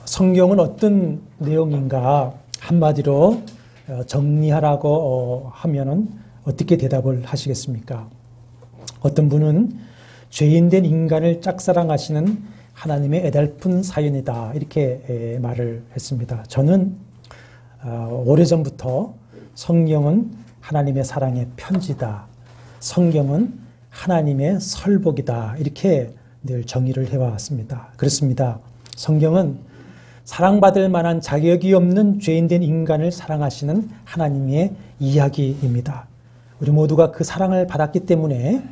성경은 어떤 내용인가 한마디로 정리하라고 하면은 어떻게 대답을 하시겠습니까? 어떤 분은 죄인된 인간을 짝사랑하시는 하나님의 애달픈 사연이다 이렇게 말을 했습니다. 저는 오래전부터 성경은 하나님의 사랑의 편지다, 성경은 하나님의 설복이다 이렇게 늘 정의를 해왔습니다. 그렇습니다. 성경은 사랑받을 만한 자격이 없는 죄인된 인간을 사랑하시는 하나님의 이야기입니다. 우리 모두가 그 사랑을 받았기 때문에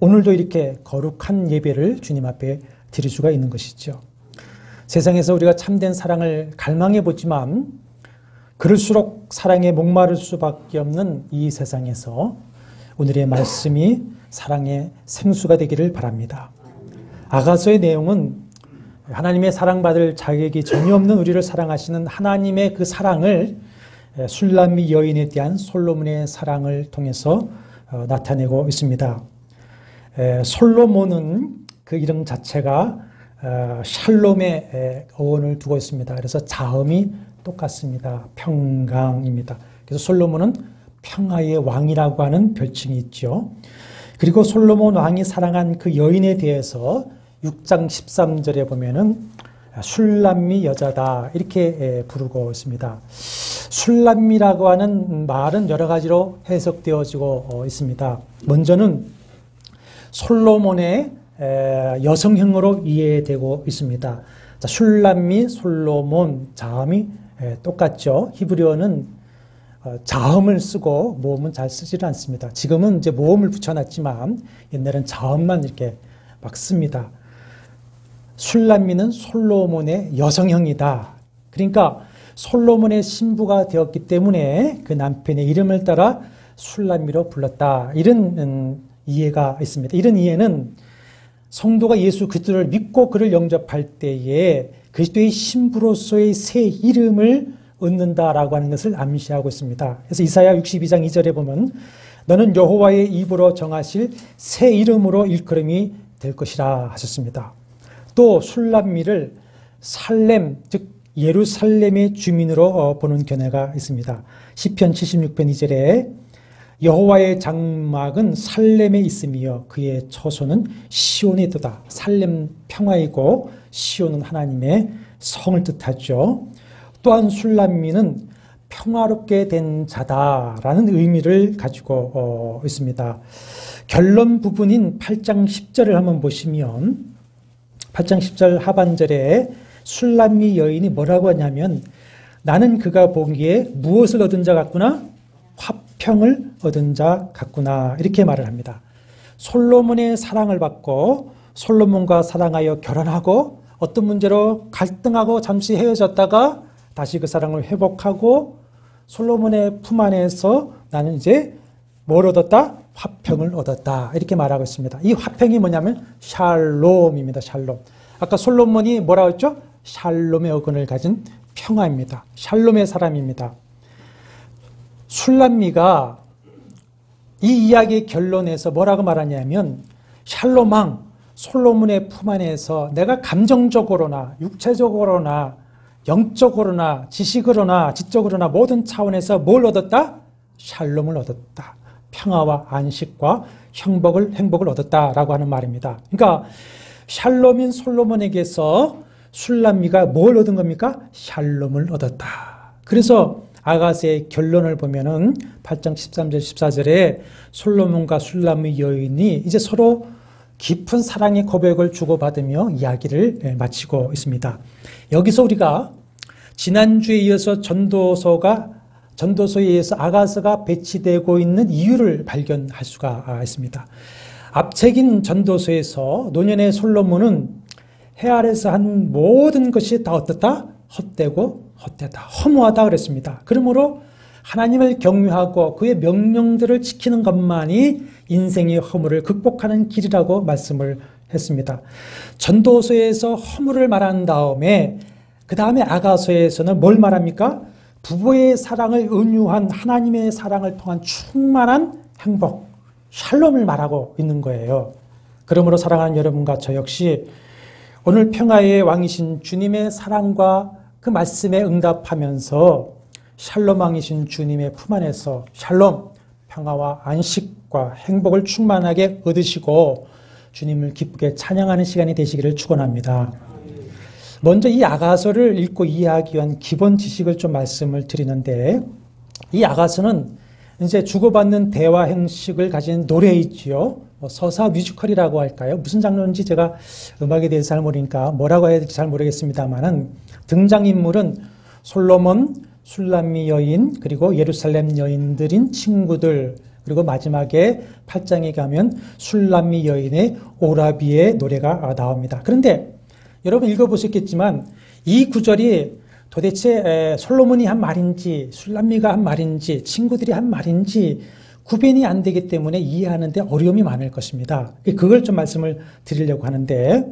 오늘도 이렇게 거룩한 예배를 주님 앞에 드릴 수가 있는 것이죠. 세상에서 우리가 참된 사랑을 갈망해 보지만 그럴수록 사랑에 목마를 수밖에 없는 이 세상에서 오늘의 말씀이 사랑의 생수가 되기를 바랍니다. 아가서의 내용은 하나님의 사랑받을 자격이 전혀 없는 우리를 사랑하시는 하나님의 그 사랑을 술람미 여인에 대한 솔로몬의 사랑을 통해서 나타내고 있습니다. 솔로몬은 그 이름 자체가 샬롬의 어원을 두고 있습니다. 그래서 자음이 똑같습니다. 평강입니다. 그래서 솔로몬은 평화의 왕이라고 하는 별칭이 있죠. 그리고 솔로몬 왕이 사랑한 그 여인에 대해서 6장 13절에 보면은 술람미 여자다 이렇게 부르고 있습니다. 술람미라고 하는 말은 여러 가지로 해석되어지고 있습니다. 먼저는 솔로몬의 여성형으로 이해되고 있습니다. 자, 술람미, 솔로몬, 자음이 똑같죠. 히브리어는 자음을 쓰고 모음은 잘 쓰지를 않습니다. 지금은 이제 모음을 붙여놨지만 옛날엔 자음만 이렇게 막 씁니다. 술람미는 솔로몬의 여성형이다. 그러니까 솔로몬의 신부가 되었기 때문에 그 남편의 이름을 따라 술람미로 불렀다. 이런 이해가 있습니다. 이런 이해는 성도가 예수 그리스도를 믿고 그를 영접할 때에 그리스도의 신부로서의 새 이름을 얻는다라고 하는 것을 암시하고 있습니다. 그래서 이사야 62장 2절에 보면 너는 여호와의 입으로 정하실 새 이름으로 일컬음이 될 것이라 하셨습니다. 또 술람미를 살렘, 즉 예루살렘의 주민으로 보는 견해가 있습니다. 시편 76편 2절에 여호와의 장막은 살렘에 있으며 그의 처소는 시온에 있도다. 살렘 평화이고 시온은 하나님의 성을 뜻하죠. 또한 술람미는 평화롭게 된 자다라는 의미를 가지고 있습니다. 결론 부분인 8장 10절을 한번 보시면 8장 10절 하반절에 술람미 여인이 뭐라고 하냐면 나는 그가 보기에 무엇을 얻은 자 같구나? 화평을 얻은 자 같구나 이렇게 말을 합니다. 솔로몬의 사랑을 받고 솔로몬과 사랑하여 결혼하고 어떤 문제로 갈등하고 잠시 헤어졌다가 다시 그 사랑을 회복하고 솔로몬의 품 안에서 나는 이제 뭘 얻었다? 화평을 얻었다 이렇게 말하고 있습니다. 이 화평이 뭐냐면 샬롬입니다. 샬롬. 아까 솔로몬이 뭐라고 했죠? 샬롬의 어근을 가진 평화입니다. 샬롬의 사람입니다. 술람미가 이 이야기의 결론에서 뭐라고 말하냐면 샬롬왕 솔로몬의 품 안에서 내가 감정적으로나 육체적으로나 영적으로나 지식으로나 지적으로나 모든 차원에서 뭘 얻었다? 샬롬을 얻었다. 평화와 안식과 행복을 얻었다라고 하는 말입니다. 그러니까 샬롬인 솔로몬에게서 술람미가 뭘 얻은 겁니까? 샬롬을 얻었다. 그래서 아가스의 결론을 보면은 8장 13절 14절에 솔로몬과 술람미 여인이 이제 서로 깊은 사랑의 고백을 주고받으며 이야기를 마치고 있습니다. 여기서 우리가 지난주에 이어서 전도서에 의해서 아가서가 배치되고 있는 이유를 발견할 수가 있습니다. 앞책인 전도서에서 노년의 솔로몬은 해 아래서 한 모든 것이 다 어떻다? 헛되고 헛되다, 허무하다 그랬습니다. 그러므로 하나님을 경외하고 그의 명령들을 지키는 것만이 인생의 허물을 극복하는 길이라고 말씀을 했습니다. 전도서에서 허물을 말한 다음에 그 다음에 아가서에서는 뭘 말합니까? 부부의 사랑을 은유한 하나님의 사랑을 통한 충만한 행복, 샬롬을 말하고 있는 거예요. 그러므로 사랑하는 여러분과 저 역시 오늘 평화의 왕이신 주님의 사랑과 그 말씀에 응답하면서 샬롬 왕이신 주님의 품 안에서 샬롬, 평화와 안식과 행복을 충만하게 얻으시고 주님을 기쁘게 찬양하는 시간이 되시기를 축원합니다. 먼저 이 아가서를 읽고 이해하기 위한 기본 지식을 좀 말씀을 드리는데, 이 아가서는 이제 주고받는 대화 형식을 가진 노래이지요. 서사 뮤지컬이라고 할까요? 무슨 장르인지 제가 음악에 대해서 잘 모르니까 뭐라고 해야 될지 잘 모르겠습니다만은, 등장인물은 솔로몬, 술람미 여인, 그리고 예루살렘 여인들인 친구들, 그리고 마지막에 8장에 가면 술람미 여인의 오라비의 노래가 나옵니다. 그런데 여러분 읽어보셨겠지만 이 구절이 도대체 솔로몬이 한 말인지 술람미가 한 말인지 친구들이 한 말인지 구별이 안 되기 때문에 이해하는 데 어려움이 많을 것입니다. 그걸 좀 말씀을 드리려고 하는데,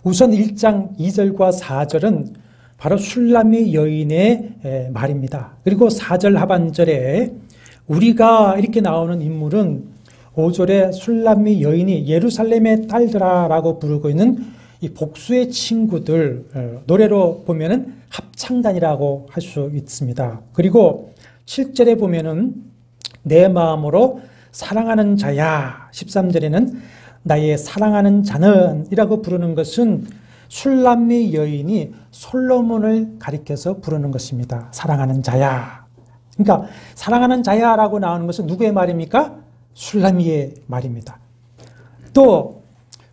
우선 1장 2절과 4절은 바로 술람미 여인의 말입니다. 그리고 4절 하반절에 우리가 이렇게 나오는 인물은 5절에 술람미 여인이 예루살렘의 딸들아라고 부르고 있는 이 복수의 친구들, 노래로 보면은 합창단이라고 할 수 있습니다. 그리고 7절에 보면은 내 마음으로 사랑하는 자야, 13절에는 나의 사랑하는 자는 이라고 부르는 것은 술람미 여인이 솔로몬을 가리켜서 부르는 것입니다. 사랑하는 자야. 그러니까 사랑하는 자야라고 나오는 것은 누구의 말입니까? 술람미의 말입니다. 또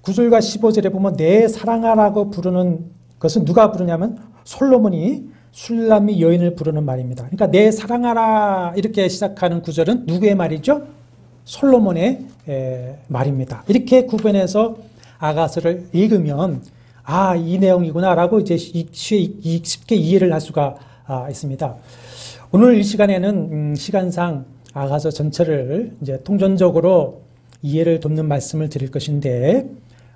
9절과 15절에 보면 내 사랑하라고 부르는 것은 누가 부르냐면 솔로몬이 술람미 여인을 부르는 말입니다. 그러니까 내 사랑하라 이렇게 시작하는 구절은 누구의 말이죠? 솔로몬의 말입니다. 이렇게 구분해서 아가서를 읽으면 이 내용이구나라고 이제 쉽게 이해를 할 수가 있습니다. 오늘 이 시간에는 시간상 아가서 전체를 이제 통전적으로 이해를 돕는 말씀을 드릴 것인데,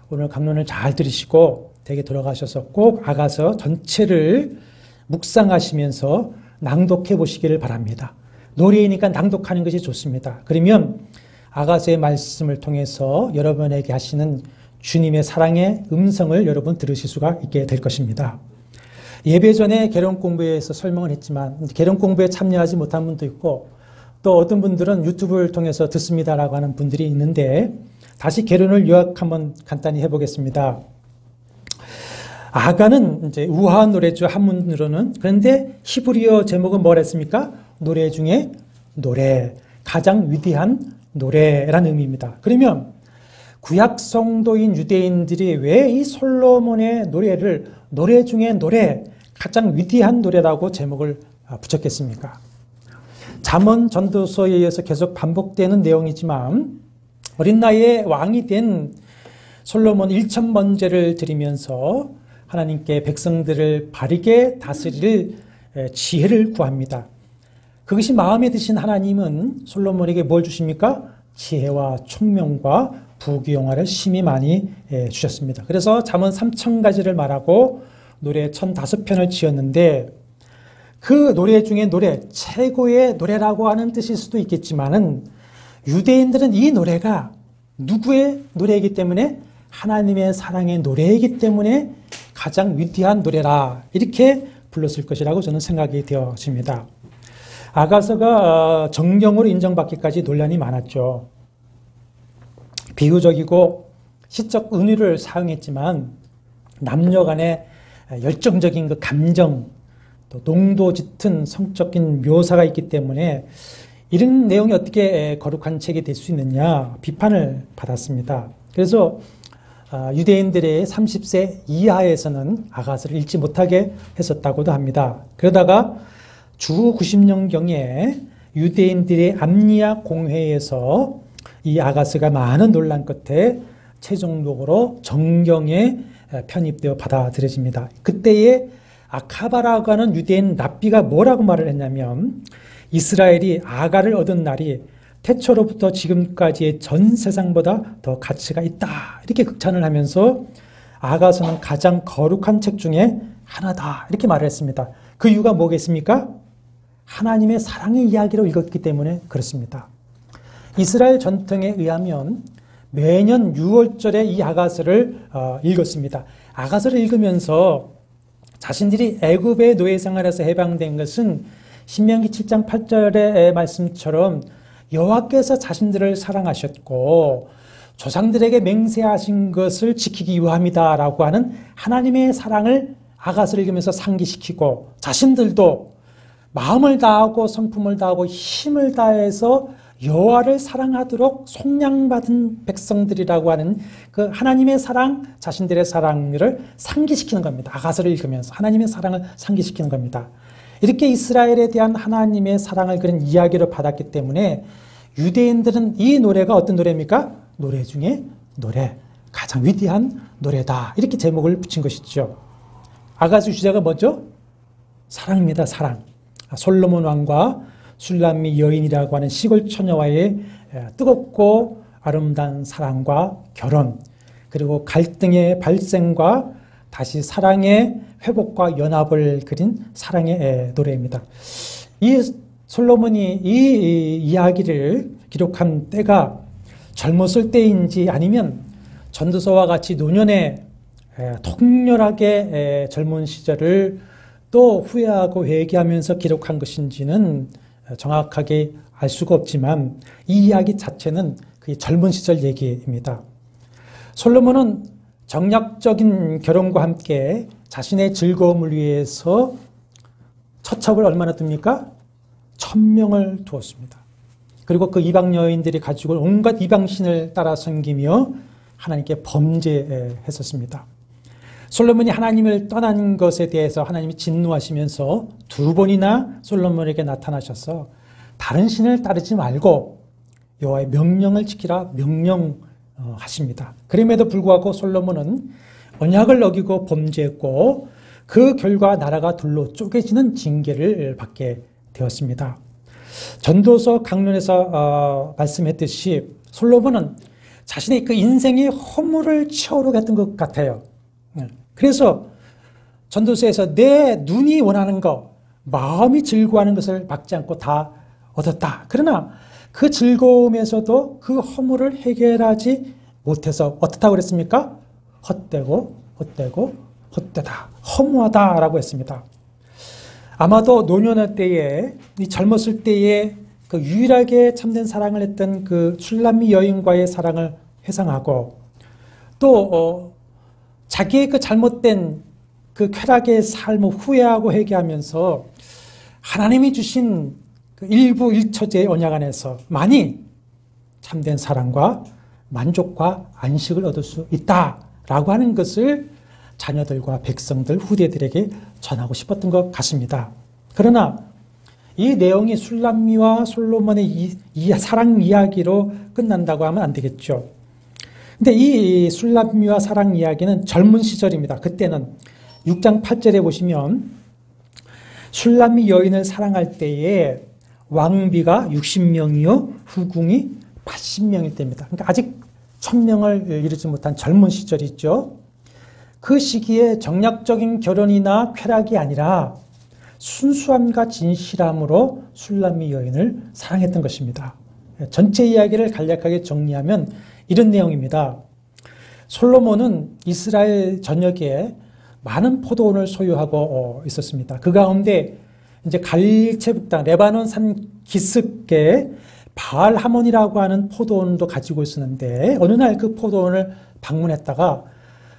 오늘 강론을 잘 들으시고 댁에 돌아가셔서 꼭 아가서 전체를 묵상하시면서 낭독해 보시기를 바랍니다. 노래이니까 낭독하는 것이 좋습니다. 그러면 아가서의 말씀을 통해서 여러분에게 하시는 주님의 사랑의 음성을 여러분 들으실 수가 있게 될 것입니다. 예배 전에 계론 공부에서 설명을 했지만 계론 공부에 참여하지 못한 분도 있고, 또 어떤 분들은 유튜브를 통해서 듣습니다라고 하는 분들이 있는데, 다시 계론을 요약 한번 간단히 해보겠습니다. 아가는 이제 우아한 노래죠, 한문으로는. 그런데 히브리어 제목은 뭐라 했습니까? 노래 중에 노래, 가장 위대한 노래라는 의미입니다. 그러면 구약 성도인 유대인들이 왜 이 솔로몬의 노래를 노래 중에 노래, 가장 위대한 노래라고 제목을 붙였겠습니까? 잠언 전도서에 의해서 계속 반복되는 내용이지만, 어린 나이에 왕이 된 솔로몬 1000번제를 드리면서 하나님께 백성들을 바르게 다스릴 지혜를 구합니다. 그것이 마음에 드신 하나님은 솔로몬에게 뭘 주십니까? 지혜와 총명과 부귀영화를 심히 많이 주셨습니다. 그래서 잠언 3000가지를 말하고 노래 1005편을 지었는데, 그 노래 중에 노래, 최고의 노래라고 하는 뜻일 수도 있겠지만은, 유대인들은 이 노래가 누구의 노래이기 때문에, 하나님의 사랑의 노래이기 때문에 가장 위대한 노래라 이렇게 불렀을 것이라고 저는 생각이 되어집니다. 아가서가 정경으로 인정받기까지 논란이 많았죠. 비유적이고 시적 은유를 사용했지만 남녀 간의 열정적인 그 감정, 또 농도 짙은 성적인 묘사가 있기 때문에 이런 내용이 어떻게 거룩한 책이 될 수 있느냐 비판을 받았습니다. 그래서 유대인들의 30세 이하에서는 아가서를 읽지 못하게 했었다고도 합니다. 그러다가 주 90년경에 유대인들의 암리아 공회에서 이 아가서가 많은 논란 끝에 최종적으로 정경에 편입되어 받아들여집니다. 그때의 아카바라고 하는 유대인 랍비가 뭐라고 말을 했냐면, 이스라엘이 아가를 얻은 날이 태초로부터 지금까지의 전 세상보다 더 가치가 있다 이렇게 극찬을 하면서 아가서는 가장 거룩한 책 중에 하나다 이렇게 말을 했습니다. 그 이유가 뭐겠습니까? 하나님의 사랑의 이야기로 읽었기 때문에 그렇습니다. 이스라엘 전통에 의하면 매년 6월절에 이 아가서를 읽었습니다. 아가서를 읽으면서 자신들이 애굽의 노예 생활에서 해방된 것은 신명기 7장 8절의 말씀처럼 여호와께서 자신들을 사랑하셨고 조상들에게 맹세하신 것을 지키기 위함이다라고 하는 하나님의 사랑을 아가서를 읽으면서 상기시키고 자신들도 마음을 다하고 성품을 다하고 힘을 다해서 여호와를 사랑하도록 속량받은 백성들이라고 하는 그 하나님의 사랑, 자신들의 사랑을 상기시키는 겁니다. 아가서를 읽으면서 하나님의 사랑을 상기시키는 겁니다. 이렇게 이스라엘에 대한 하나님의 사랑을 그런 이야기로 받았기 때문에 유대인들은 이 노래가 어떤 노래입니까? 노래 중에 노래, 가장 위대한 노래다. 이렇게 제목을 붙인 것이죠. 아가서 주제가 뭐죠? 사랑입니다. 사랑. 솔로몬 왕과 술람미 여인이라고 하는 시골 처녀와의 뜨겁고 아름다운 사랑과 결혼, 그리고 갈등의 발생과 다시 사랑의 회복과 연합을 그린 사랑의 노래입니다. 이 솔로몬이 이 이야기를 기록한 때가 젊었을 때인지 아니면 전도서와 같이 노년에 통렬하게 젊은 시절을 또 후회하고 회개하면서 기록한 것인지는 정확하게 알 수가 없지만 이 이야기 자체는 그 젊은 시절 얘기입니다. 솔로몬은 정략적인 결혼과 함께 자신의 즐거움을 위해서 처첩을 얼마나 둡니까? 1000명을 두었습니다. 그리고 그 이방 여인들이 가지고 온갖 이방신을 따라 섬기며 하나님께 범죄했었습니다. 솔로몬이 하나님을 떠난 것에 대해서 하나님이 진노하시면서 2번이나 솔로몬에게 나타나셔서 다른 신을 따르지 말고 여호와의 명령을 지키라 명령하십니다. 그럼에도 불구하고 솔로몬은 언약을 어기고 범죄했고 그 결과 나라가 둘로 쪼개지는 징계를 받게 되었습니다. 전도서 강론에서 말씀했듯이 솔로몬은 자신의 그 인생의 허물을 채우려고 했던 것 같아요. 그래서 전도서에서 내 눈이 원하는 것, 마음이 즐거워하는 것을 막지 않고 다 얻었다. 그러나 그 즐거움에서도 그 허물을 해결하지 못해서 어떻다고 그랬습니까? 헛되고 헛되다. 허무하다라고 했습니다. 아마도 노년의 때에, 이 젊었을 때에 그 유일하게 참된 사랑을 했던 그 술람미 여인과의 사랑을 회상하고 또 자기의 그 잘못된 그 쾌락의 삶을 후회하고 회개하면서 하나님이 주신 그 일부 일처제의 언약 안에서 많이 참된 사랑과 만족과 안식을 얻을 수 있다라고 하는 것을 자녀들과 백성들, 후대들에게 전하고 싶었던 것 같습니다. 그러나 이 내용이 술람미와 솔로몬의 이 사랑 이야기로 끝난다고 하면 안 되겠죠. 근데 이 술람미와 사랑 이야기는 젊은 시절입니다. 그때는 6장 8절에 보시면 술람미 여인을 사랑할 때에 왕비가 60명이요 후궁이 80명일 때입니다. 그러니까 아직 1000명을 이루지 못한 젊은 시절이죠. 그 시기에 정략적인 결혼이나 쾌락이 아니라 순수함과 진실함으로 술람미 여인을 사랑했던 것입니다. 전체 이야기를 간략하게 정리하면 이런 내용입니다. 솔로몬은 이스라엘 전역에 많은 포도원을 소유하고 있었습니다. 그 가운데 이제 갈릴체 북방 레바논 산 기슭에 바알 하몬이라고 하는 포도원도 가지고 있었는데 어느 날 그 포도원을 방문했다가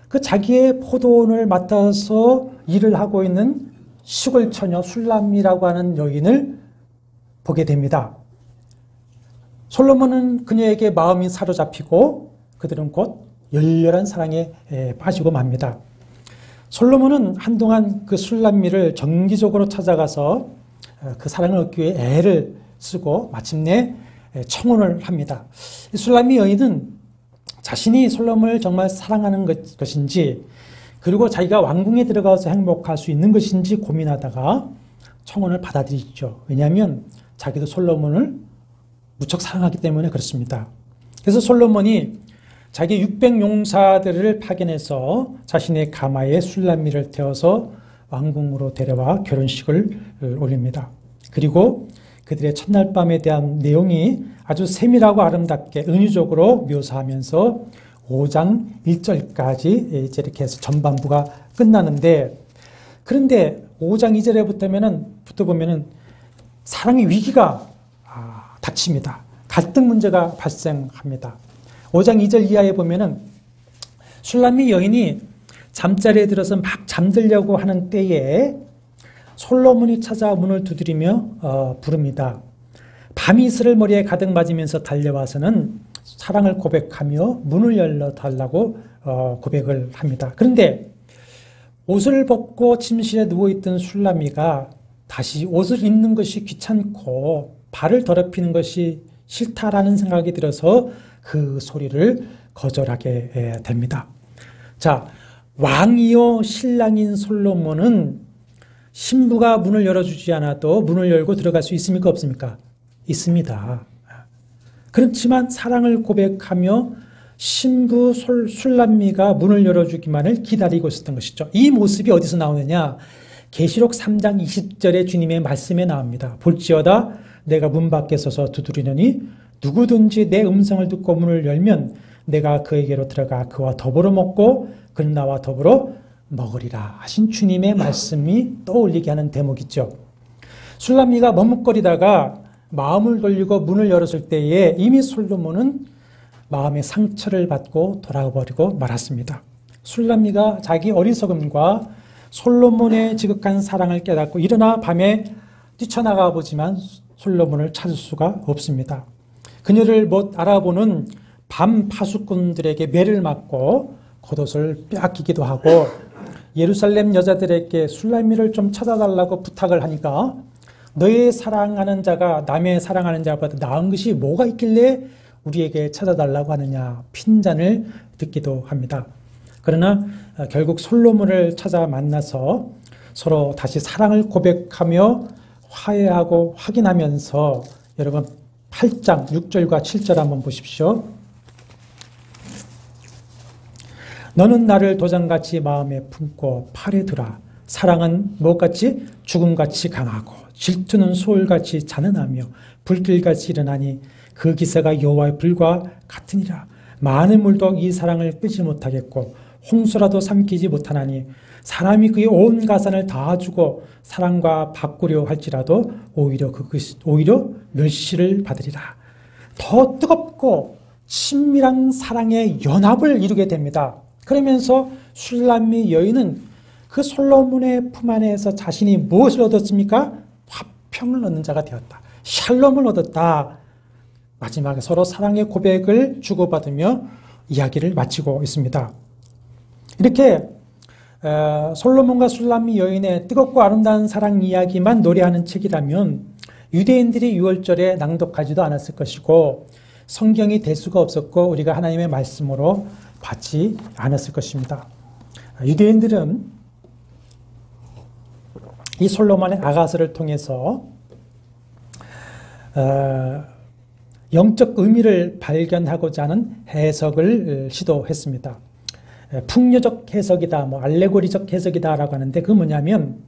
그 자기의 포도원을 맡아서 일을 하고 있는 시골 처녀 술람미라고 하는 여인을 보게 됩니다. 솔로몬은 그녀에게 마음이 사로잡히고 그들은 곧 열렬한 사랑에 빠지고 맙니다. 솔로몬은 한동안 그 술람미를 정기적으로 찾아가서 그 사랑을 얻기 위해 애를 쓰고 마침내 청혼을 합니다. 술람미 여인은 자신이 솔로몬을 정말 사랑하는 것인지 그리고 자기가 왕궁에 들어가서 행복할 수 있는 것인지 고민하다가 청혼을 받아들이죠. 왜냐하면 자기도 솔로몬을 무척 사랑하기 때문에 그렇습니다. 그래서 솔로몬이 자기 600용사들을 파견해서 자신의 가마에 술람미를 태워서 왕궁으로 데려와 결혼식을 올립니다. 그리고 그들의 첫날 밤에 대한 내용이 아주 세밀하고 아름답게 은유적으로 묘사하면서 5장 1절까지 이제 이렇게 해서 전반부가 끝나는데, 그런데 5장 2절에 보면은 사랑의 위기가 닥칩니다. 갈등 문제가 발생합니다. 5장 2절 이하에 보면은 술람미 여인이 잠자리에 들어서 막 잠들려고 하는 때에 솔로몬이 찾아 문을 두드리며 부릅니다. 밤이 이슬을 머리에 가득 맞으면서 달려와서는 사랑을 고백하며 문을 열어달라고 고백을 합니다. 그런데 옷을 벗고 침실에 누워있던 술람미가 다시 옷을 입는 것이 귀찮고 발을 더럽히는 것이 싫다라는 생각이 들어서 그 소리를 거절하게 됩니다. 자, 왕이요 신랑인 솔로몬은 신부가 문을 열어주지 않아도 문을 열고 들어갈 수 있습니까? 없습니까? 있습니다. 그렇지만 사랑을 고백하며 신부 술람미가 문을 열어주기만을 기다리고 있었던 것이죠. 이 모습이 어디서 나오느냐? 계시록 3장 20절의 주님의 말씀에 나옵니다. 볼지어다 내가 문 밖에 서서 두드리느니 누구든지 내 음성을 듣고 문을 열면 내가 그에게로 들어가 그와 더불어 먹고 그는 나와 더불어 먹으리라 하신 주님의 말씀이 떠올리게 하는 대목이죠. 술람미가 머뭇거리다가 마음을 돌리고 문을 열었을 때에 이미 솔로몬은 마음의 상처를 받고 돌아버리고 말았습니다. 술람미가 자기 어리석음과 솔로몬의 지극한 사랑을 깨닫고 일어나 밤에 뛰쳐나가 보지만 솔로몬을 찾을 수가 없습니다. 그녀를 못 알아보는 밤 파수꾼들에게 매를 맞고 겉옷을 빼앗기기도 하고 예루살렘 여자들에게 술람미를 좀 찾아달라고 부탁을 하니까 너의 사랑하는 자가 남의 사랑하는 자보다 나은 것이 뭐가 있길래 우리에게 찾아달라고 하느냐 핀잔을 듣기도 합니다. 그러나 결국 솔로몬을 찾아 만나서 서로 다시 사랑을 고백하며 화해하고 확인하면서 여러분 8장 6절과 7절 한번 보십시오. 너는 나를 도장같이 마음에 품고 팔에 두라. 사랑은 무엇같이 죽음같이 강하고 질투는 소울같이 잔인하며 불길같이 일어나니 그 기세가 여호와의 불과 같으니라. 많은 물도 이 사랑을 끄지 못하겠고 홍수라도 삼키지 못하나니 사람이 그의 온 가산을 다 주고 사랑과 바꾸려 할지라도 오히려 멸시를 받으리라. 더 뜨겁고 친밀한 사랑의 연합을 이루게 됩니다. 그러면서 술람미 여인은 그 솔로몬의 품 안에서 자신이 무엇을 얻었습니까? 화평을 얻는 자가 되었다. 샬롬을 얻었다. 마지막에 서로 사랑의 고백을 주고받으며 이야기를 마치고 있습니다. 이렇게 솔로몬과 술람미 여인의 뜨겁고 아름다운 사랑 이야기만 노래하는 책이라면 유대인들이 6월절에 낭독하지도 않았을 것이고 성경이 될 수가 없었고 우리가 하나님의 말씀으로 받지 않았을 것입니다. 유대인들은 이 솔로몬의 아가서를 통해서 영적 의미를 발견하고자 하는 해석을 시도했습니다. 풍요적 해석이다, 알레고리적 해석이다라고 하는데 그 뭐냐면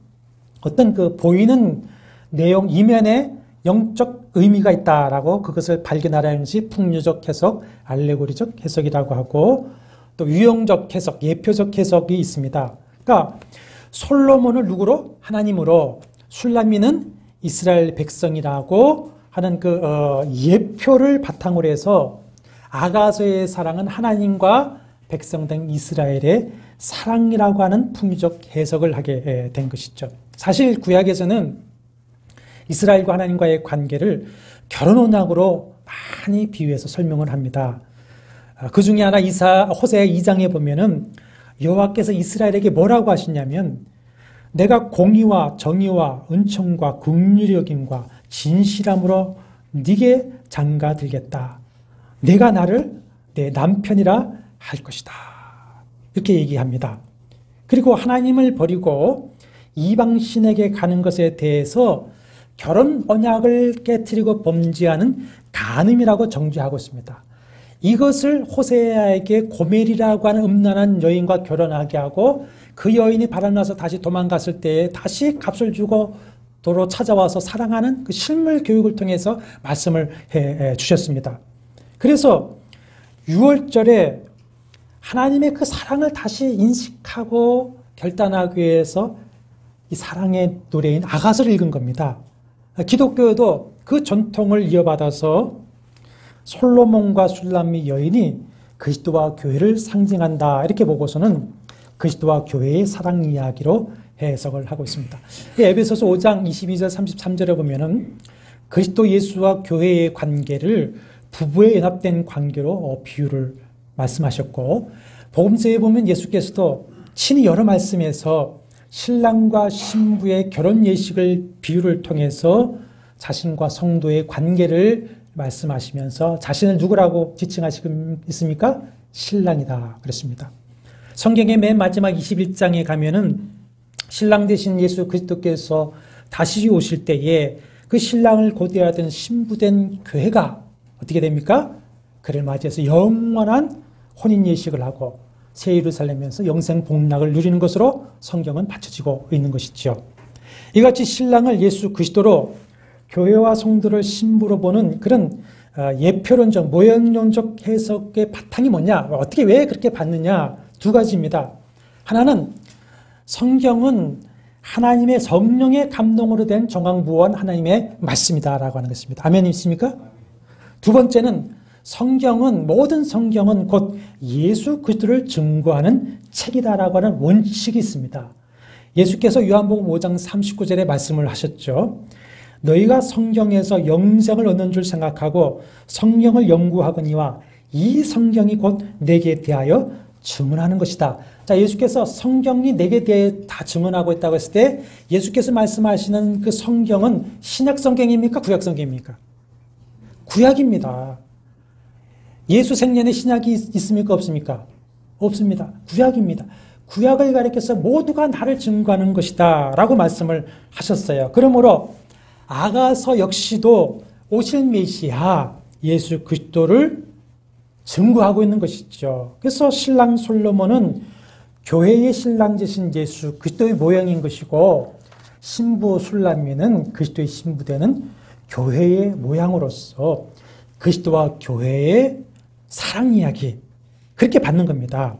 어떤 그 보이는 내용 이면에 영적 의미가 있다라고 그것을 발견하라는 것이 풍요적 해석, 알레고리적 해석이라고 하고 또 유형적 해석, 예표적 해석이 있습니다. 그러니까 솔로몬을 누구로? 하나님으로, 술람미는 이스라엘 백성이라고 하는 그 예표를 바탕으로 해서 아가서의 사랑은 하나님과 백성 등 이스라엘의 사랑이라고 하는 풍요적 해석을 하게 된 것이죠. 사실 구약에서는 이스라엘과 하나님과의 관계를 결혼 언약으로 많이 비유해서 설명을 합니다. 그 중에 하나 호세 2장에 보면은 여호와께서 이스라엘에게 뭐라고 하시냐면 내가 공의와 정의와 은총과 긍휼히 여김과 진실함으로 네게 장가들겠다. 내가 나를 내 남편이라 할 것이다. 이렇게 얘기합니다. 그리고 하나님을 버리고 이방신에게 가는 것에 대해서 결혼 언약을 깨트리고 범죄하는 간음이라고 정죄하고 있습니다. 이것을 호세아에게 고멜이라고 하는 음란한 여인과 결혼하게 하고 그 여인이 바람나서 다시 도망갔을 때에 다시 값을 주고 도로 찾아와서 사랑하는 그 실물 교육을 통해서 말씀을 해 주셨습니다. 그래서 6월절에 하나님의 그 사랑을 다시 인식하고 결단하기 위해서 이 사랑의 노래인 아가서를 읽은 겁니다. 기독교도 그 전통을 이어받아서 솔로몬과 술람미 여인이 그리스도와 교회를 상징한다 이렇게 보고서는 그리스도와 교회의 사랑 이야기로 해석을 하고 있습니다. 에베소서 5장 22절 33절에 보면은 그리스도 예수와 교회의 관계를 부부의 연합된 관계로 비유를 말씀하셨고, 복음서에 보면 예수께서도 친히 여러 말씀에서 신랑과 신부의 결혼 예식을 비유를 통해서 자신과 성도의 관계를 말씀하시면서 자신을 누구라고 지칭하시고 있습니까? 신랑이다 그랬습니다. 성경의 맨 마지막 21장에 가면은 신랑 되신 예수 그리스도께서 다시 오실 때에 그 신랑을 고대하던 신부된 교회가 어떻게 됩니까? 그를 맞이해서 영원한 혼인 예식을 하고 새 예루살렘에서 영생 복락을 누리는 것으로 성경은 받쳐지고 있는 것이죠. 이같이 신랑을 예수 그리스도로 교회와 성도를 신부로 보는 그런 예표론적, 모형론적 해석의 바탕이 뭐냐? 어떻게 왜 그렇게 받느냐? 두 가지입니다. 하나는 성경은 하나님의 성령의 감동으로 된 정황부원 하나님의 말씀이다라고 하는 것입니다. 아멘 있습니까? 두 번째는 모든 성경은 곧 예수 그리스도를 증거하는 책이다라고 하는 원칙이 있습니다. 예수께서 요한복음 5장 39절에 말씀을 하셨죠. 너희가 성경에서 영생을 얻는 줄 생각하고 성경을 연구하거니와 이 성경이 곧 내게 대하여 증언하는 것이다. 자, 예수께서 성경이 내게 대해 다 증언하고 있다고 했을 때 예수께서 말씀하시는 그 성경은 신약 성경입니까? 구약 성경입니까? 구약입니다. 예수 생년에 신약이 있습니까? 없습니까? 없습니다. 구약입니다. 구약을 가리켜서 모두가 나를 증거하는 것이다 라고 말씀을 하셨어요. 그러므로 아가서 역시도 오실 메시아 예수 그리스도를 증거하고 있는 것이죠. 그래서 신랑 솔로몬은 교회의 신랑 되신 예수 그리스도의 모형인 것이고, 신부 술람미는 그리스도의 신부되는 교회의 모양으로서 그리스도와 교회의 사랑 이야기, 그렇게 받는 겁니다.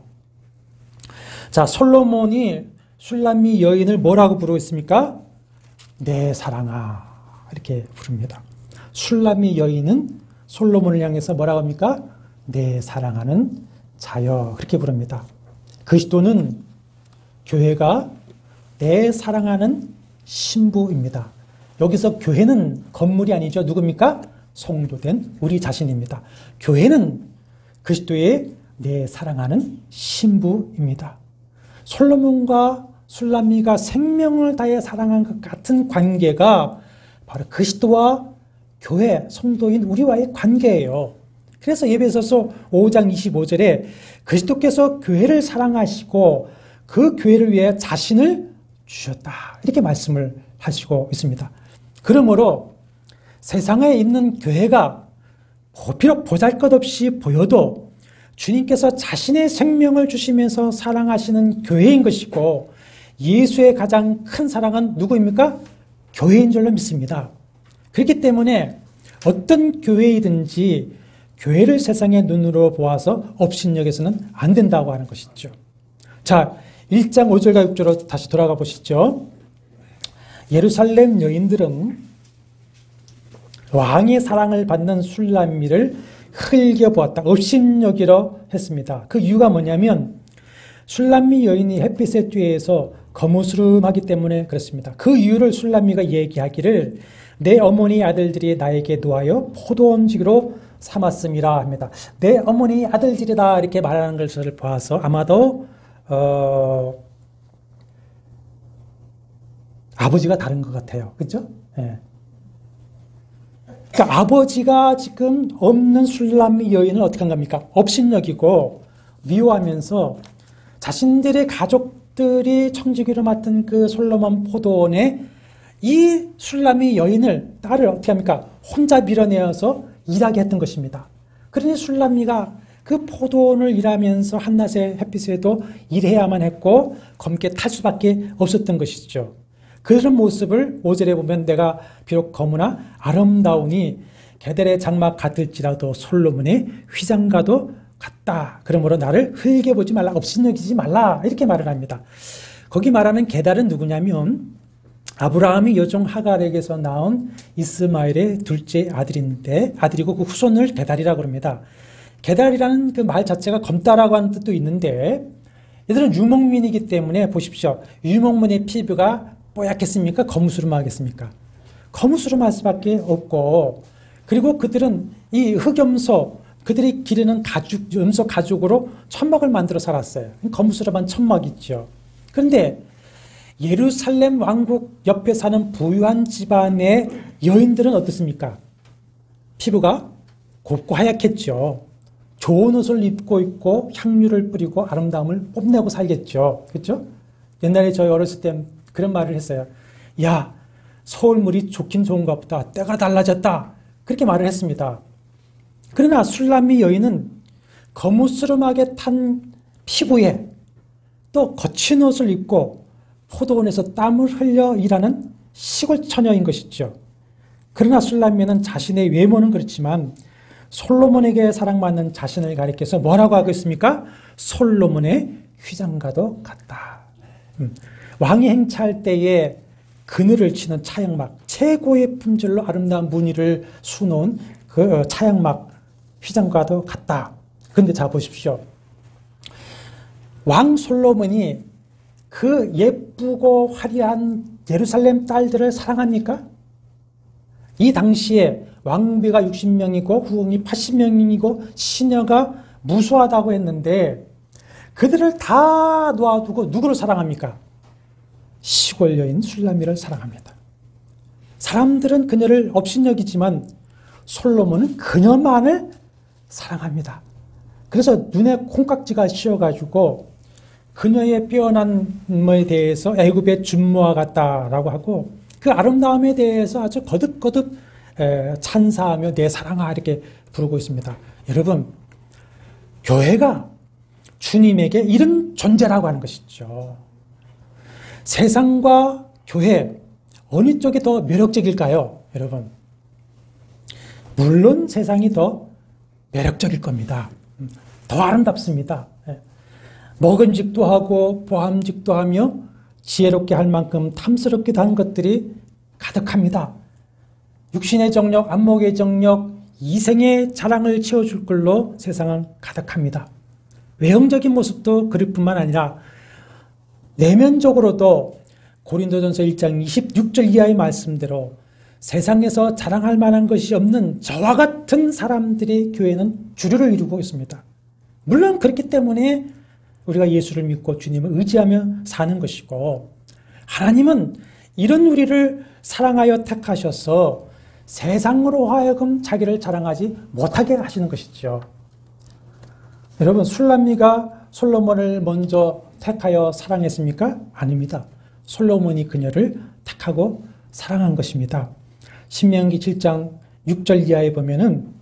자, 솔로몬이 술람미 여인을 뭐라고 부르고 있습니까? 내 사랑아 이렇게 부릅니다. 술람미 여인은 솔로몬을 향해서 뭐라고 합니까? 내 사랑하는 자여 그렇게 부릅니다. 그리스도는 교회가 내 사랑하는 신부입니다. 여기서 교회는 건물이 아니죠. 누굽니까? 성도된 우리 자신입니다. 교회는 그리스도의 내 사랑하는 신부입니다. 솔로몬과 술람미가 생명을 다해 사랑한 것 같은 관계가 바로 그리스도와 교회, 성도인 우리와의 관계예요. 그래서 에베소서 5장 25절에 그리스도께서 교회를 사랑하시고 그 교회를 위해 자신을 주셨다 이렇게 말씀을 하시고 있습니다. 그러므로 세상에 있는 교회가 비록 보잘것없이 보여도 주님께서 자신의 생명을 주시면서 사랑하시는 교회인 것이고, 예수의 가장 큰 사랑은 누구입니까? 교회인 줄로 믿습니다. 그렇기 때문에 어떤 교회이든지 교회를 세상의 눈으로 보아서 업신여겨서는 안 된다고 하는 것이죠. 자, 1장 5절과 6절로 다시 돌아가 보시죠. 예루살렘 여인들은 왕의 사랑을 받는 술람미를 흘겨보았다. 업신여기러 했습니다. 그 이유가 뭐냐면 술람미 여인이 햇빛에 쬐에서 거무스름하기 때문에 그렇습니다. 그 이유를 술람미가 얘기하기를 내 어머니 아들들이 나에게 놓아여 포도원지기로 삼았음이라 합니다. 내 어머니 아들들이다 이렇게 말하는 것을 보아서 아마도 아버지가 다른 것 같아요. 그렇죠? 예. 그러니까 아버지가 지금 없는 술람미 여인을 어떻게 한 겁니까? 업신여기고 미워하면서 자신들의 가족들이 청지기로 맡은 그 솔로몬 포도원에 이 술람미 여인을, 딸을 어떻게 합니까? 혼자 밀어내어서 일하게 했던 것입니다. 그러니 술람미가 그 포도원을 일하면서 한낮의 햇빛에도 일해야만 했고 검게 탈 수밖에 없었던 것이죠. 그런 모습을 5절에 보면 내가 비록 거무나 아름다우니 게델의 장막 같을지라도 솔로몬의 휘장과도 같다. 그러므로 나를 흘게 보지 말라, 업신여기지 말라, 이렇게 말을 합니다. 거기 말하는 게달은 누구냐면 아브라함이 여종 하갈에게서 낳은 이스마엘의 둘째 아들이고 그 후손을 게달이라고 합니다. 게달이라는 그 말 자체가 검다라고 하는 뜻도 있는데, 얘들은 유목민이기 때문에 보십시오. 유목민의 피부가 뽀얗겠습니까? 거무스름하겠습니까? 거무스름할 수밖에 없고, 그리고 그들은 이 흑염소, 그들이 기르는 가죽, 염소 가죽으로 천막을 만들어 살았어요. 거무스름한 천막 있죠. 그런데 예루살렘 왕국 옆에 사는 부유한 집안의 여인들은 어떻습니까? 피부가 곱고 하얗겠죠. 좋은 옷을 입고 있고 향유를 뿌리고 아름다움을 뽐내고 살겠죠. 그렇죠? 옛날에 저희 어렸을 때 그런 말을 했어요. 야, 서울물이 좋긴 좋은가 보다. 때가 달라졌다. 그렇게 말을 했습니다. 그러나 술람미 여인은 거무스름하게 탄 피부에 또 거친 옷을 입고 포도원에서 땀을 흘려 일하는 시골 처녀인 것이죠. 그러나 술람미는 자신의 외모는 그렇지만 솔로몬에게 사랑받는 자신을 가리켜서 뭐라고 하고 있습니까? 솔로몬의 휘장과도 같다. 왕이 행차할 때에 그늘을 치는 차양막, 최고의 품질로 아름다운 무늬를 수놓은 그 차양막 휘장과도 같다. 그런데 자 보십시오. 왕 솔로몬이 그 예쁘고 화려한 예루살렘 딸들을 사랑합니까? 이 당시에 왕비가 60명이고 후궁이 80명이고 시녀가 무수하다고 했는데 그들을 다 놓아두고 누구를 사랑합니까? 시골 여인 술람미를 사랑합니다. 사람들은 그녀를 업신여기지만 솔로몬은 그녀만을 사랑합니다. 그래서 눈에 콩깍지가 씌어가지고 그녀의 빼어남에 대해서 애굽의 준모와 같다라고 하고 그 아름다움에 대해서 아주 거듭거듭 찬사하며 내 사랑아 이렇게 부르고 있습니다. 여러분, 교회가 주님에게 이런 존재라고 하는 것이죠. 세상과 교회 어느 쪽이 더 매력적일까요? 여러분, 물론 세상이 더 매력적일 겁니다. 더 아름답습니다. 먹음직도 하고 보함직도 하며 지혜롭게 할 만큼 탐스럽기도 한 것들이 가득합니다. 육신의 정력, 안목의 정력, 이생의 자랑을 채워줄 걸로 세상은 가득합니다. 외형적인 모습도 그럴 뿐만 아니라 내면적으로도 고린도전서 1장 26절 이하의 말씀대로 세상에서 자랑할 만한 것이 없는 저와 같은 사람들이 교회는 주류를 이루고 있습니다. 물론 그렇기 때문에 우리가 예수를 믿고 주님을 의지하며 사는 것이고 하나님은 이런 우리를 사랑하여 택하셔서 세상으로 하여금 자기를 자랑하지 못하게 하시는 것이죠. 여러분, 술람미가 솔로몬을 먼저 택하여 사랑했습니까? 아닙니다. 솔로몬이 그녀를 택하고 사랑한 것입니다. 신명기 7장 6절 이하에 보면은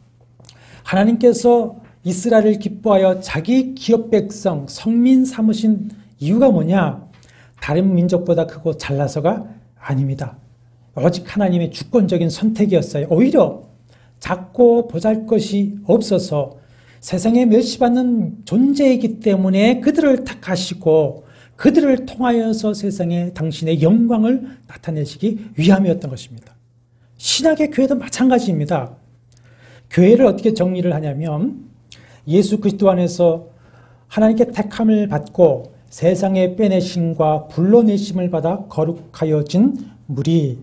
하나님께서 이스라엘을 기뻐하여 자기 기업 백성 성민 삼으신 이유가 뭐냐? 다른 민족보다 크고 잘나서가 아닙니다. 오직 하나님의 주권적인 선택이었어요. 오히려 작고 보잘것이 없어서 세상에 멸시받는 존재이기 때문에 그들을 택하시고 그들을 통하여서 세상에 당신의 영광을 나타내시기 위함이었던 것입니다. 신약의 교회도 마찬가지입니다. 교회를 어떻게 정리를 하냐면 예수 그리스도 안에서 하나님께 택함을 받고 세상의 빼내심과 불러내심을 받아 거룩하여진 무리,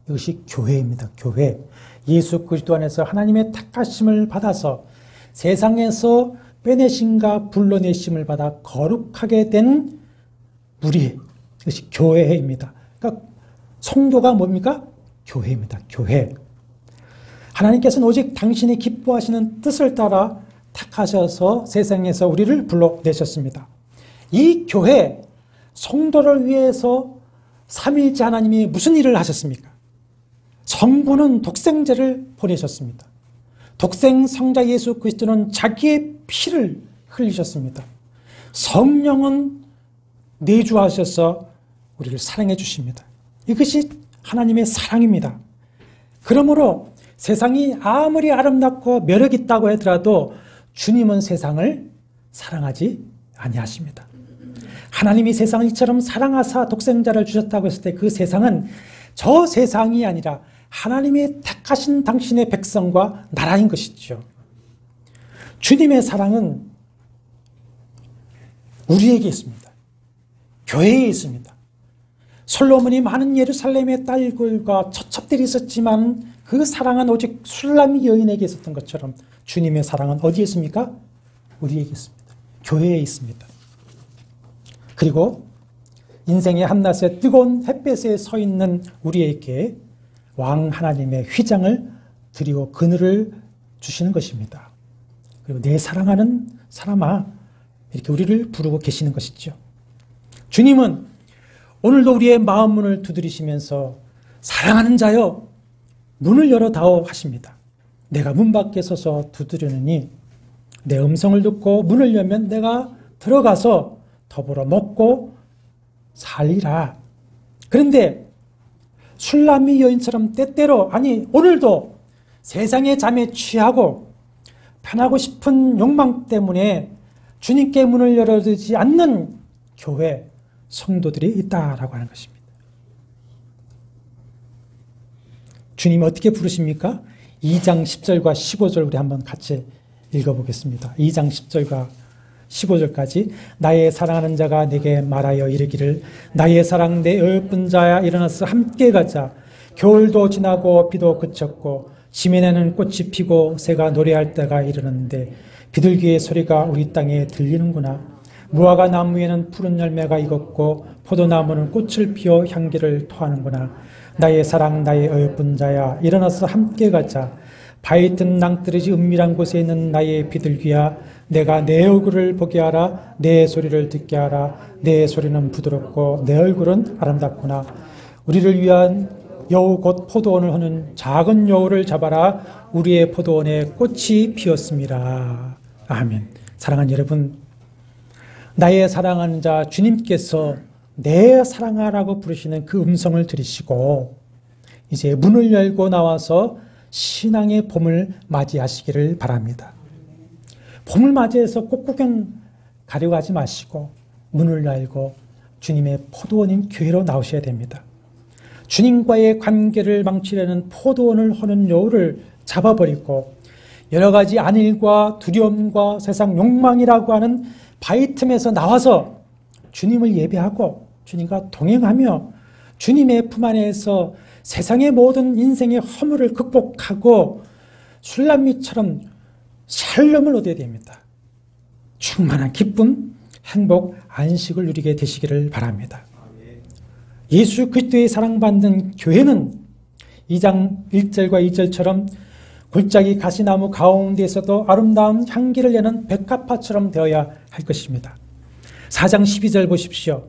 이것이 교회입니다. 교회. 예수 그리스도 안에서 하나님의 택하심을 받아서 세상에서 빼내심과 불러내심을 받아 거룩하게 된 무리, 이것이 교회입니다. 그러니까 성도가 뭡니까? 교회입니다. 교회. 하나님께서는 오직 당신이 기뻐하시는 뜻을 따라 택하셔서 세상에서 우리를 불러내셨습니다. 이 교회, 성도를 위해서 삼위일체 하나님이 무슨 일을 하셨습니까? 성부는 독생자를 보내셨습니다. 독생 성자 예수 그리스도는 자기의 피를 흘리셨습니다. 성령은 내주하셔서 우리를 사랑해 주십니다. 이것이 하나님의 사랑입니다. 그러므로 세상이 아무리 아름답고 매력 있다고 하더라도 주님은 세상을 사랑하지 아니하십니다. 하나님이 세상을 이처럼 사랑하사 독생자를 주셨다고 했을 때 그 세상은 저 세상이 아니라 하나님이 택하신 당신의 백성과 나라인 것이죠. 주님의 사랑은 우리에게 있습니다. 교회에 있습니다. 솔로몬이 많은 예루살렘의 딸들과 처첩들이 있었지만 그 사랑은 오직 술람미 여인에게 있었던 것처럼 주님의 사랑은 어디에 있습니까? 우리에게 있습니다. 교회에 있습니다. 그리고 인생의 한낮에 뜨거운 햇볕에 서 있는 우리에게 왕 하나님의 휘장을 드리고 그늘을 주시는 것입니다. 그리고 내 사랑하는 사람아, 이렇게 우리를 부르고 계시는 것이죠. 주님은 오늘도 우리의 마음 문을 두드리시면서 사랑하는 자여 문을 열어다오 하십니다. 내가 문 밖에 서서 두드리느니 내 음성을 듣고 문을 열면 내가 들어가서 더불어 먹고 살리라. 그런데 술람미 여인처럼 때때로, 아니 오늘도 세상의 잠에 취하고 편하고 싶은 욕망 때문에 주님께 문을 열어주지 않는 교회 성도들이 있다라고 하는 것입니다. 주님이 어떻게 부르십니까? 2장 10절과 15절 우리 한번 같이 읽어보겠습니다. 2장 10절과 15절까지 나의 사랑하는 자가 내게 말하여 이르기를 나의 사랑 내 어여쁜 자야 일어나서 함께 가자. 겨울도 지나고 비도 그쳤고 지면에는 꽃이 피고 새가 노래할 때가 이르는데 비둘기의 소리가 우리 땅에 들리는구나. 무화과 나무에는 푸른 열매가 익었고 포도나무는 꽃을 피워 향기를 토하는구나. 나의 사랑 나의 어여쁜 자야 일어나서 함께 가자. 바위 뜬 낭떠러지 은밀한 곳에 있는 나의 비둘기야 내가 내 얼굴을 보게 하라. 내 소리를 듣게 하라. 내 소리는 부드럽고 내 얼굴은 아름답구나. 우리를 위한 여우 곧 포도원을 하는 작은 여우를 잡아라. 우리의 포도원에 꽃이 피었습니다. 아멘. 사랑하는 여러분, 나의 사랑하는 자 주님께서 내 사랑하라고 부르시는 그 음성을 들으시고 이제 문을 열고 나와서 신앙의 봄을 맞이하시기를 바랍니다. 봄을 맞이해서 꽃구경 가려고 하지 마시고 문을 열고 주님의 포도원인 교회로 나오셔야 됩니다. 주님과의 관계를 망치려는 포도원을 허는 여우를 잡아버리고 여러 가지 안일과 두려움과 세상 욕망이라고 하는 바위 틈에서 나와서 주님을 예배하고 주님과 동행하며 주님의 품 안에서 세상의 모든 인생의 허물을 극복하고 술람미처럼 샬롬을 얻어야 됩니다. 충만한 기쁨, 행복, 안식을 누리게 되시기를 바랍니다. 예수 그리스도의 사랑받는 교회는 2장 1절과 2절처럼 골짜기 가시나무 가운데에서도 아름다운 향기를 내는 백합화처럼 되어야 할 것입니다. 4장 12절 보십시오.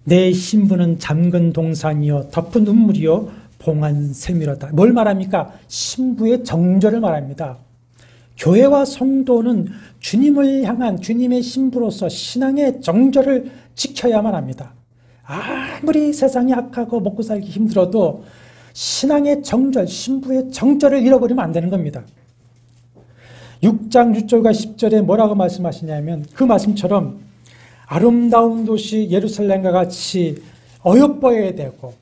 내 신부는 잠근 동산이요 덮은 눈물이요 봉한 샘이로다. 뭘 말합니까? 신부의 정절을 말합니다. 교회와 성도는 주님을 향한 주님의 신부로서 신앙의 정절을 지켜야만 합니다. 아무리 세상이 악하고 먹고 살기 힘들어도 신앙의 정절, 신부의 정절을 잃어버리면 안 되는 겁니다. 6장 6절과 10절에 뭐라고 말씀하시냐면 그 말씀처럼 아름다운 도시 예루살렘과 같이 어여뻐야 되고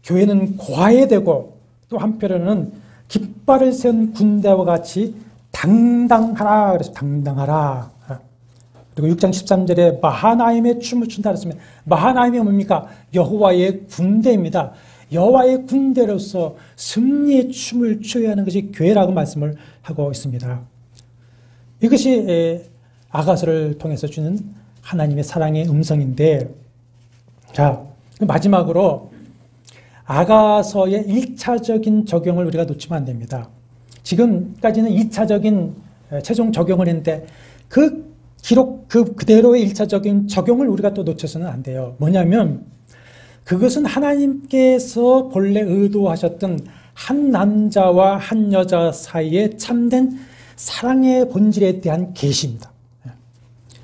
교회는 고아야 되고 또 한편으로는 깃발을 세운 군대와 같이 당당하라. 그래서 당당하라. 그리고 6장 13절에 마하나임의 춤을 춘다 그랬으면 마하나임이 뭡니까? 여호와의 군대입니다. 여호와의 군대로서 승리의 춤을 춰야 하는 것이 교회라고 말씀을 하고 있습니다. 이것이 아가서를 통해서 주는 하나님의 사랑의 음성인데, 자, 마지막으로 아가서의 1차적인 적용을 우리가 놓치면 안 됩니다. 지금까지는 2차적인 최종 적용을 했는데 그 기록 그대로의 1차적인 적용을 우리가 또 놓쳐서는 안 돼요. 뭐냐면 그것은 하나님께서 본래 의도하셨던 한 남자와 한 여자 사이에 참된 사랑의 본질에 대한 계시입니다.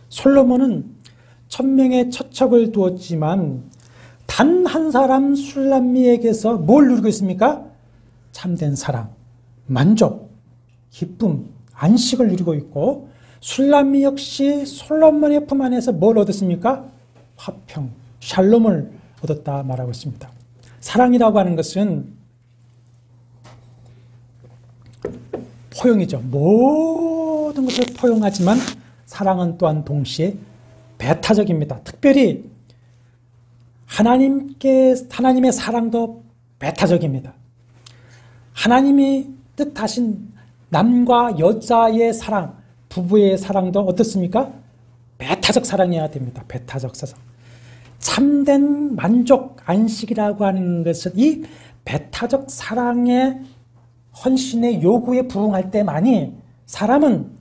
솔로몬은 1000명의 처첩을 두었지만 단 한 사람 술람미에게서 뭘 누리고 있습니까? 참된 사랑, 만족, 기쁨, 안식을 누리고 있고 술람미 역시 솔로몬의 품 안에서 뭘 얻었습니까? 화평, 샬롬을 얻었다 말하고 있습니다. 사랑이라고 하는 것은 포용이죠. 모든 것을 포용하지만 사랑은 또한 동시에 배타적입니다. 특별히 하나님의 사랑도 배타적입니다. 하나님이 뜻하신 남과 여자의 사랑, 부부의 사랑도 어떻습니까? 배타적 사랑이어야 됩니다. 배타적 사랑. 참된 만족, 안식이라고 하는 것은 이 배타적 사랑의 헌신의 요구에 부응할 때만이 사람은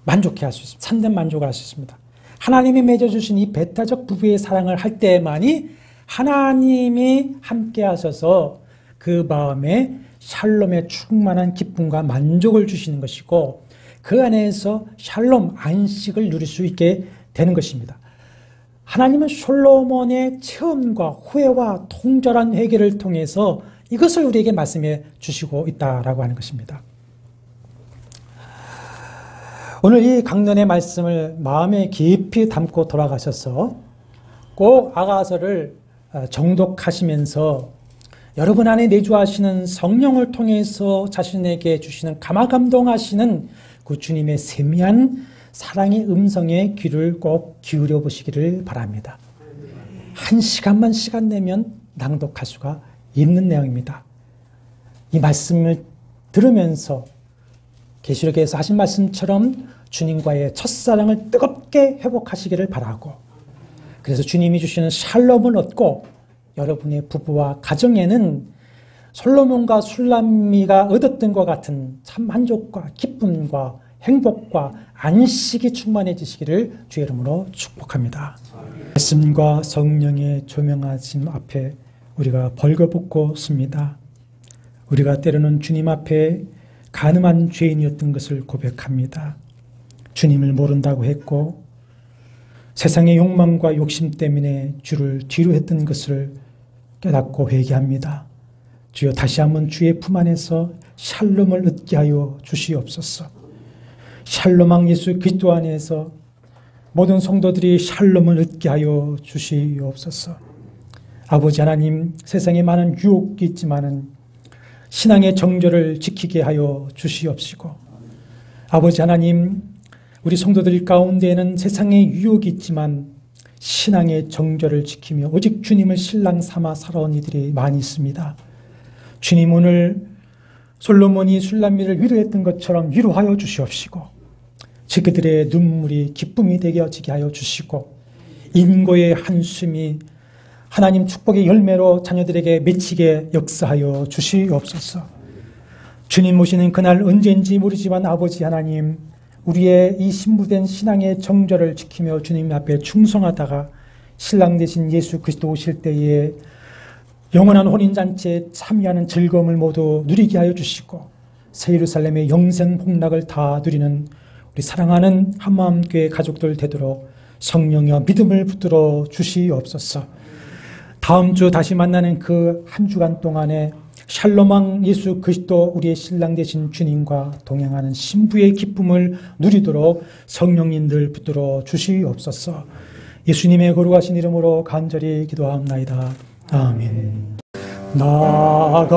만족해 할 수 있습니다. 참된 만족을 할 수 있습니다. 하나님이 맺어주신 이 배타적 부부의 사랑을 할 때만이 하나님이 함께 하셔서 그 마음에 샬롬의 충만한 기쁨과 만족을 주시는 것이고 그 안에서 샬롬, 안식을 누릴 수 있게 되는 것입니다. 하나님은 솔로몬의 체험과 후회와 통절한 회개를 통해서 이것을 우리에게 말씀해 주시고 있다라고 하는 것입니다. 오늘 이 강론의 말씀을 마음에 깊이 담고 돌아가셔서 꼭 아가서를 정독하시면서 여러분 안에 내주하시는 성령을 통해서 자신에게 주시는 감화감동하시는 그 주님의 세미한 사랑의 음성에 귀를 꼭 기울여 보시기를 바랍니다. 1시간만 시간 내면 낭독할 수가 있는 내용입니다. 이 말씀을 들으면서 계시록에서 하신 말씀처럼 주님과의 첫사랑을 뜨겁게 회복하시기를 바라고 그래서 주님이 주시는 샬롬을 얻고 여러분의 부부와 가정에는 솔로몬과 술람미가 얻었던 것 같은 참 만족과 기쁨과 행복과 안식이 충만해지시기를 주의 이름으로 축복합니다. 말씀과 성령의 조명하심 앞에 우리가 벌거벗고 섭니다. 우리가 때로는 주님 앞에 간음한 죄인이었던 것을 고백합니다. 주님을 모른다고 했고 세상의 욕망과 욕심 때문에 주를 뒤로 했던 것을 깨닫고 회개합니다. 주여 다시 한번 주의 품 안에서 샬롬을 얻게 하여 주시옵소서. 샬롬왕 예수 그리스도 안에서 모든 성도들이 샬롬을 얻게 하여 주시옵소서. 아버지 하나님, 세상에 많은 유혹이 있지만은 신앙의 정절을 지키게 하여 주시옵시고, 아버지 하나님, 우리 성도들 가운데에는 세상의 유혹이 있지만 신앙의 정절을 지키며 오직 주님을 신랑 삼아 살아온 이들이 많이 있습니다. 주님, 오늘 솔로몬이 술람미를 위로했던 것처럼 위로하여 주시옵시고 그들의 눈물이 기쁨이 되게 하여 주시고 인고의 한숨이 하나님 축복의 열매로 자녀들에게 맺히게 역사하여 주시옵소서. 주님 오시는 그날 언제인지 모르지만 아버지 하나님, 우리의 이 신부된 신앙의 정절을 지키며 주님 앞에 충성하다가 신랑 되신 예수 그리스도 오실 때에 영원한 혼인잔치에 참여하는 즐거움을 모두 누리게 하여 주시고 새 예루살렘의 영생 복락을 다 누리는 우리 사랑하는 한마음교회 가족들 되도록 성령여 믿음을 붙들어 주시옵소서. 다음 주 다시 만나는 그 한 주간 동안에 샬롬왕 예수 그리스도 우리의 신랑 되신 주님과 동행하는 신부의 기쁨을 누리도록 성령님들 붙들어 주시옵소서. 예수님의 거룩하신 이름으로 간절히 기도하옵나이다. 아멘. 나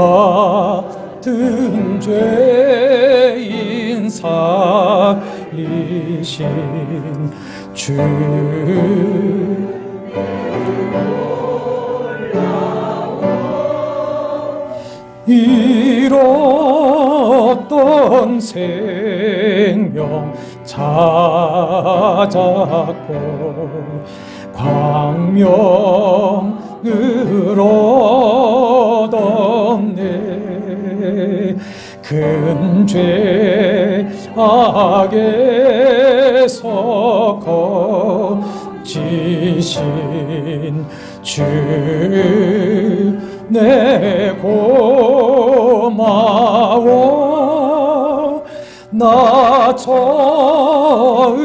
같은 죄인 살리신 주 잃었던 생명 찾았고 광명을 얻었네. 큰 죄악에서 거지신 주 내 고마워. 나 처음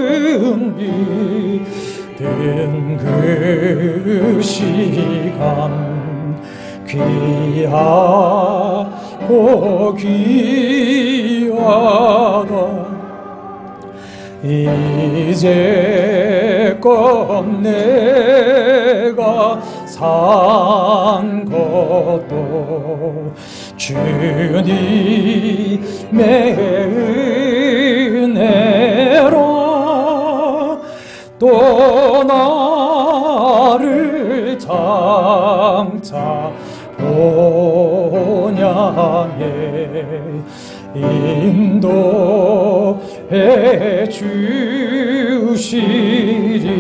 믿은 그 시간 귀하고 귀하다. 이제껏 내가 산 것도 주님의 은혜로 또 나를 장차 본향에 인도해 주시리.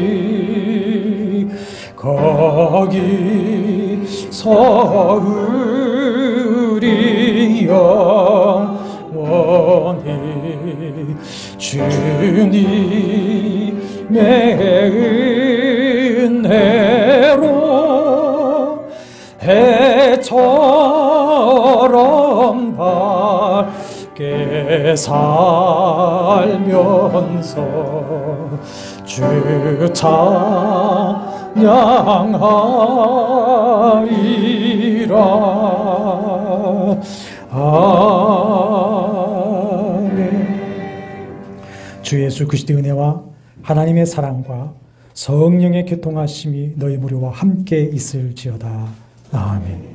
거기서 우리 영원히 주님의 은혜로 해처럼 밝게 살면서 주 찬양하리라. 아멘. 주 예수 그리스도의 은혜와 하나님의 사랑과 성령의 교통하심이 너희 무리와 함께 있을지어다. 아멘.